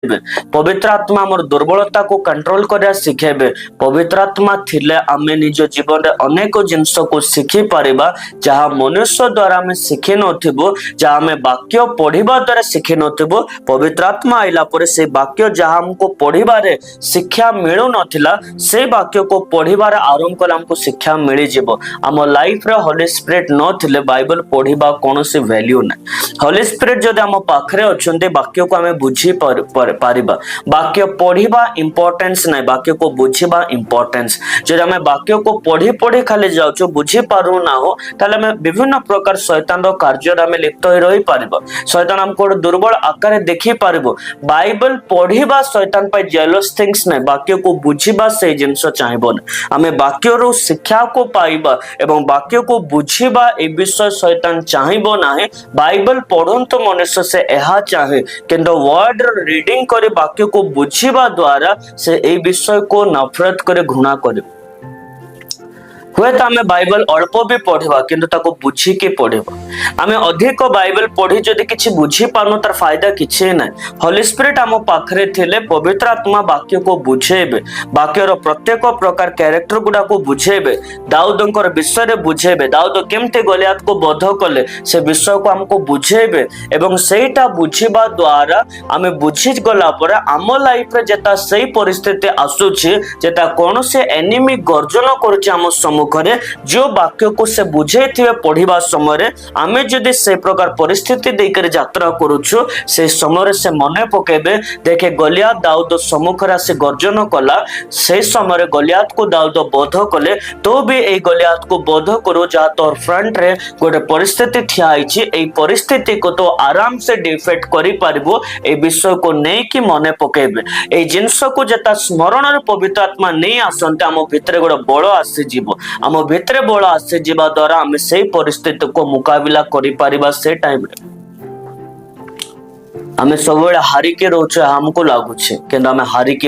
पवित्र आत्मा आमर दुर्बलता को कंट्रोल करिया शिखेबे। पवित्र आत्मा थिले आमे निज जीवन रे अनेक जिंस को शिखी पारिबा जहा मनुष्य द्वारा आमे शिखि नथिबो, जहा आमे वाक्य पढ़िबा द्वारा शिखि नथिबो। पवित्र आत्मा आइला परे से वाक्य जहा हमको पढ़िबारे शिक्षा मिलु नथिला से वाक्य को पढ़िबार आरंभ कले हमको शिक्षा मिली जिवो। आम लाइफ रे होली स्पिरिट नथिले बाइबल पढ़िबा कोनोसी वैल्यू नै। होली स्पिरिट जदि आम पाखरे अछन्ते वाक्य को आमे बुझी पारिबा। वाक्य पढ़िबा इंपोर्टेंस नै, वाक्य को बुझिबा इंपोर्टेंस। जदि आमे वाक्य को पढ़ी पढ़ी खाली जाउछो बुझी पारु ना हो ताले आमे विभिन्न प्रकार शैतान रो कार्य रे आमे लिप्त होई रही पारिबो। शैतान हमको दुर्बल आकार देखि पारिबो। बाइबल पढ़िबा शैतान पे जेलस थिंग्स नै, वाक्य को बुझिबा से जिंस चाहिबो नै। आमे वाक्य रो शिक्षा को पाइबा एवं वाक्य को बुझिबा ए विषय शैतान चाहिबो नाही। बाइबल पढ़ंतो मनुष्य से एहा चाहे किंतु वर्ड रीडिंग करे वाक्य को बुझिबा द्वारा से ए विषय को नफरत करे घृणा करे। हुए तो आमे बाइबल अल्प भी पढ़िबा किंतु ताको बुझी के पढ़िबा। आमे अधिक बाइबल पढ़ी जदि किछि बुझी पानो तार फायदा किछि नै। होली स्पिरिट आम पाखरे थिले पवित्र आत्मा वाक्य को बुझेबे, वाक्यर प्रत्येक प्रकार कैरेक्टर गुडा को बुझेबे, दाऊदंकर विषय रे बुझेबे, दाऊद केमते गलियात को बध कले से विषय को हमको बुझेबे एवं सेटा बुझिबा द्वारा आमे बुझि गला पर आम लाइफ रे जेता सही परिस्थिति आसुछि, जेता कोन से एनिमी गर्जन करूछि आम सम्मुख करे, जो वाक्य को से बुझे थे पढ़िबा समय आमे जदि से प्रकार परिस्थिति देकर यात्रा करूछु से समय से मने पकेबे देखे गलियात दाऊद सम्मुख रे से गर्जन कला, से समय गलियात को दाऊद बोध कले तो भी ए गलियात को बोध करो जहा तोर फ्रंट रे गोटे परिस्थिति ठिया आइछि, ए परिस्थिति को तो आराम से डिफेक्ट करि पारिबो। ए विषय को नै कि मने पकेबे ए जिंस को जता स्मरण रे पवित्र आत्मा नै आसंते आम भितरे गोटे बळ आसी जीवो। आम भितरे बळ आसी जीवा द्वारा आम से परिस्थिति को मुकाबिला करि पारिबा। से टाइम रे आमे सब हारिके रोचे हमको लागुचे किंतु आमे हारिके